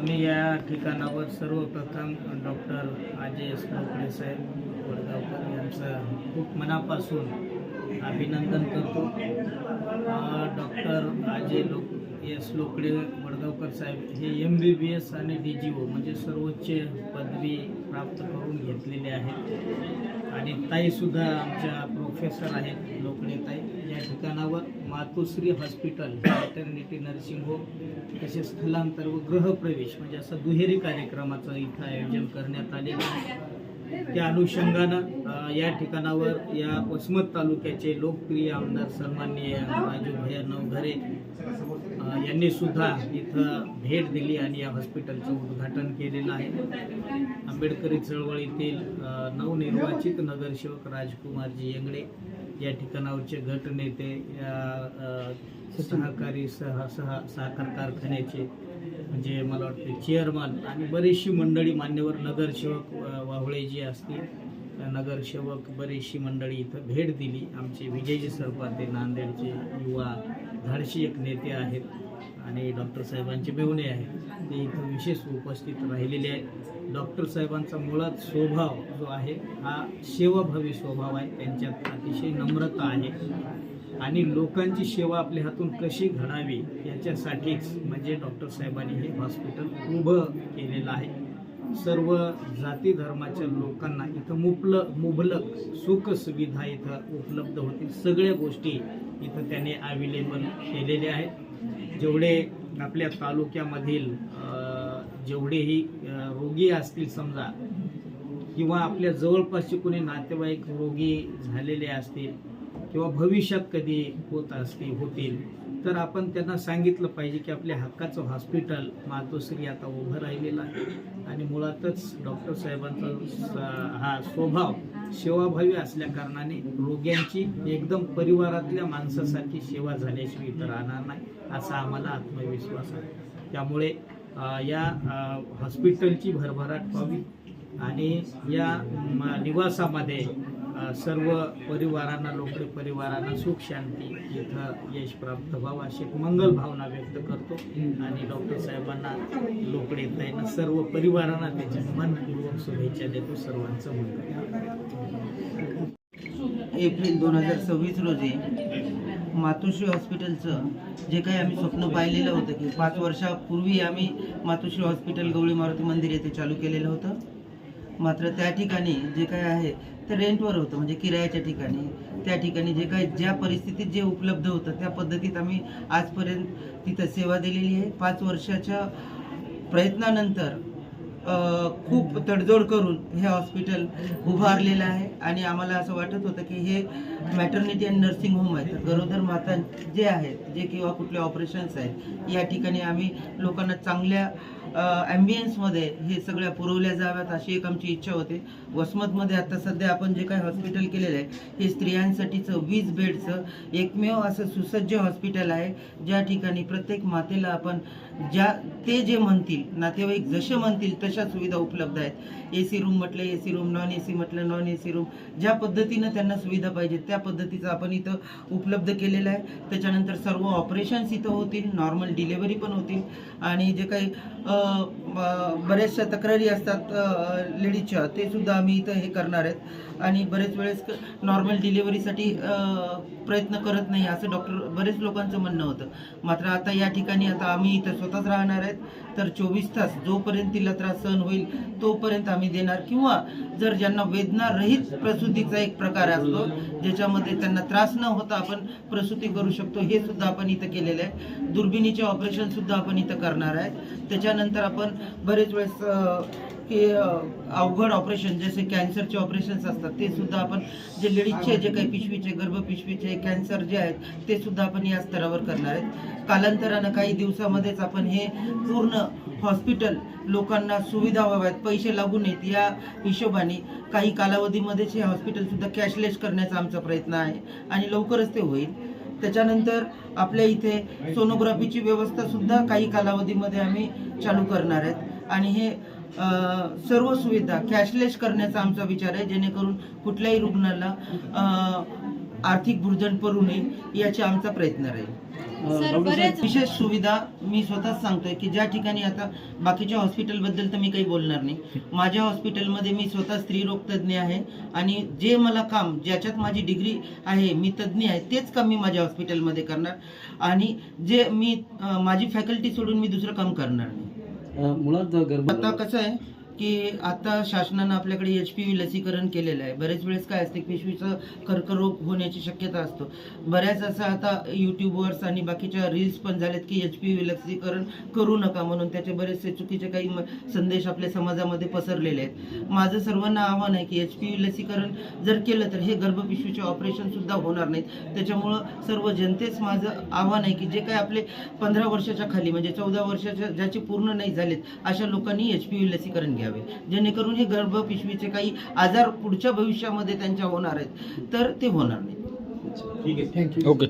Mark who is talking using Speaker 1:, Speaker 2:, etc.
Speaker 1: मी या ठिकाणावर सर्वप्रथम डॉक्टर अजय लोकडे साहेब वडगावकर यांचं खूप मनापासून अभिनंदन करतो। डॉक्टर अजय लोकडे वडगावकर साहेब हे MBBS आणि DGO म्हणजे सर्वोच्च पदवी प्राप्त करून घेतलेले आहेत आणि ताईसुद्धा आमच्या प्रोफेसर आहेत लोकडे ताई। या ठिकाणावर मातोश्री हॉस्पिटल मॅटर्निटी नर्सिंग होम तसेच स्थलांतर व गृहप्रवेश म्हणजे असं दुहेरी कार्यक्रमाचं इथं आयोजन करण्यात आलेलं आहे। त्या अनुषंगानं या ठिकाणावर या वसमत तालुक्याचे लोकप्रिय आमदार सन्माननीय राजू भैया नवघरे यांनी सुद्धा इथं भेट दिली आणि या हॉस्पिटलचं उद्घाटन केलेलं आहे। आंबेडकरी चळवळीतील नवनिर्वाचित नगरसेवक राजकुमारजी येंगडे या ठिकाणावरचे गटनेते या सहकारी साखर कारखान्याचे म्हणजे मला वाटते चेअरमन आणि बरीचशी मंडळी मान्यवर नगरसेवक वाहुळेजी असतील नगरसेवक बरीचशी मंडळी इथं भेट दिली। आमचे विजयजी सरपाते नांदेडचे युवा धाडशी एक नेते आहेत आणि डॉक्टर साहेबांचे मेहुणे आहेत ते इथं विशेष उपस्थित राहिलेले आहेत। डॉक्टर साहेबांचा मुळात स्वभाव जो आहे हा सेवाभावी स्वभाव आहे, त्यांच्यात अतिशय नम्रता आहे आणि लोकांची सेवा आपल्या हातून कशी घडावी याच्यासाठीच म्हणजे डॉक्टर साहेबांनी हे हॉस्पिटल उभं केलेलं आहे। सर्व जाती धर्माच्या लोकांना इथं मुबलक सुख सुविधा इथं उपलब्ध होतील, सगळ्या गोष्टी इथं त्याने अवेलेबल केलेल्या आहेत। जेवढे आपल्या तालुक्यामधील जेवढेही रोगी असतील समजा किंवा आपल्या जवळपासचे कोणी नातेवाईक रोगी झालेले असतील किंवा भविष्यात कधी होतील तर आपण त्यांना सांगितलं पाहिजे की आपल्या हक्काचं हॉस्पिटल मातोश्री आता उभं राहिलेलं आहे आणि मुळातच डॉक्टर साहेबांचा हा स्वभाव सेवाभावी असल्या कारणाने रोग्यांची एकदम परिवारातल्या माणसासारखी सेवा झाल्याशिवाय इतर राहणार नाही असा आम्हाला आत्मविश्वास आहे। त्यामुळे या हॉस्पिटलची भरभराट व्हावी आणि या निवासामध्ये सर्व परिवारांना लोकडे परिवारांना सुख शांती इथं यश प्राप्त व्हावं अशी मंगल भावना व्यक्त करतो आणि डॉक्टर साहेबांना लोकडे ताईंना सर्व परिवारांना त्याच्या मनपूर्वक शुभेच्छा देतो। सर्वांचं मंगल।
Speaker 2: एप्रिल 2026 रोजी मातोश्री हॉस्पिटलचं जे काही आम्ही स्वप्न पाहिलेलं होतं की 5 वर्षापूर्वी आम्ही मातोश्री हॉस्पिटल गवळी मारुती मंदिर येथे चालू केलेलं होतं, मात्र त्या ठिकाणी जे काय आहे ते रेंटवर होतं म्हणजे किरायाच्या ठिकाणी। त्या ठिकाणी जे काही ज्या परिस्थितीत जे उपलब्ध होतं त्या पद्धतीत आम्ही आजपर्यंत तिथं सेवा दिलेली आहे। 5 वर्षाच्या प्रयत्नानंतर खूप तडजोड करून हे हॉस्पिटल उभारलेलं आहे आणि आम्हाला असं वाटत होतं की हे मॅटर्निटी अँड नर्सिंग होम आहे, तर गरोदर माता जे आहेत जे किंवा कुठले ऑपरेशन्स आहेत या ठिकाणी आम्ही लोकांना चांगल्या ॲम्बियन्समध्ये हे सगळ्या पुरवल्या जाव्यात अशी एक आमची इच्छा होती। वसमतमध्ये आता सध्या आपण जे काही हॉस्पिटल केलेलं आहे हे स्त्रियांसाठीचं 20 बेडचं एकमेव असं सुसज्ज हॉस्पिटल आहे ज्या ठिकाणी प्रत्येक मातेला आपण ते जे म्हणतील नातेवाईक जसे म्हणतील तशा सुविधा उपलब्ध आहेत। AC रूम म्हटलं AC रूम, नॉन AC म्हटलं नॉन AC रूम, ज्या पद्धतीनं त्यांना सुविधा पाहिजे त्या पद्धतीचं आपण इथं उपलब्ध केलेलं आहे। त्याच्यानंतर सर्व ऑपरेशन्स इथं होतील, नॉर्मल डिलेव्हरी पण होतील आणि जे काही बऱ्याचशा तक्रारी असतात लेडीजच्या ते सुद्धा आम्ही इथं हे करणार आहेत आणि बरेच वेळेस नॉर्मल डिलिव्हरीसाठी प्रयत्न करत नाही असं बरेच लोकांचं म्हणणं होतं, मात्र आता या ठिकाणी आता आम्ही इथं स्वतःच राहणार आहेत तर 24 तास जोपर्यंत तिला त्रास सहन होईल तोपर्यंत आम्ही देणार किंवा जर ज्यांना वेदना रहित प्रसूतीचा एक प्रकार असतो ज्याच्यामध्ये त्यांना त्रास न होता आपण प्रसूती करू शकतो हे सुद्धा आपण इथं केलेलं आहे। दुर्बिणीचे ऑपरेशन सुद्धा आपण इथं करणार आहे। त्याच्यानंतर आपण बरेच वेळेस की अवघड ऑपरेशन जसे कॅन्सरचे ऑपरेशन्स असतात ते सुद्धा आपण जे लेडीजचे जे काही पिशवीचे गर्भपिशवीचे कॅन्सर जे आहेत ते सुद्धा आपण या स्तरावर करणार आहेत। कालांतरानं काही दिवसामध्येच आपण हे पूर्ण हॉस्पिटल लोकांना सुविधा व्हाव्यात, पैसे लागू नयेत या हिशोबाने काही कालावधीमध्येच हे हॉस्पिटल सुद्धा कॅशलेस करण्याचा आमचा प्रयत्न आहे आणि लवकरच ते होईल। त्याच्यानंतर आपल्या इथे सोनोग्राफीची व्यवस्था सुद्धा काही कालावधीमध्ये आम्ही चालू करणार आहेत आणि हे सर्व सुविधा कॅशलेस करण्याचा आमचा विचार आहे जेणेकरून कुठल्याही रुग्णाला आर्थिक भुर्दण पडू नये याचा आमचा प्रयत्न राहील. विशेष सुविधा मी स्वतःच सांगतोय की ज्या ठिकाणी आता बाकीच्या हॉस्पिटलबद्दल तर मी काही बोलणार नाही. माझ्या हॉस्पिटलमध्ये मी स्वतः स्त्रीरोग तज्ज्ञ आहे आणि जे मला काम ज्याच्यात माझी डिग्री आहे मी तज्ज्ञ आहे तेच काम मी माझ्या हॉस्पिटलमध्ये करणार आणि जे मी माझी फॅकल्टी सोडून मी दुसरं काम करणार नाही.
Speaker 3: मुळात
Speaker 2: आता कसं आहे की आता शासनानं आपल्याकडे HPV लसीकरण केलेलं आहे. बरेच वेळेस काय असते पिशवीचं कर्करोग होण्याची शक्यता असतो. बऱ्याच असं आता यूट्यूबवर्स आणि बाकीच्या रील्स पण झालेत की HPV लसीकरण करू नका म्हणून त्याचे बरेचसे चुकीचे काही संदेश आपल्या समाजामध्ये पसरलेले आहेत. माझं सर्वांना आव्हान आहे की HPV लसीकरण जर केलं तर हे गर्भपिशवीचे ऑपरेशन सुद्धा होणार नाहीत. त्याच्यामुळं सर्व जनतेच माझं आव्हान आहे की जे काही आपले 15 वर्षाच्या खाली म्हणजे 14 वर्षाच्या ज्याचे पूर्ण नाही झालेत अशा लोकांनी HPV लसीकरण घ्यावे जेणेकरून हे गर्भपिशवीचे काही आजार पुढच्या भविष्यामध्ये त्यांच्या होणार आहेत तर ते होणार नाही.
Speaker 3: ठीक आहे. थँक्यू.
Speaker 4: ओके.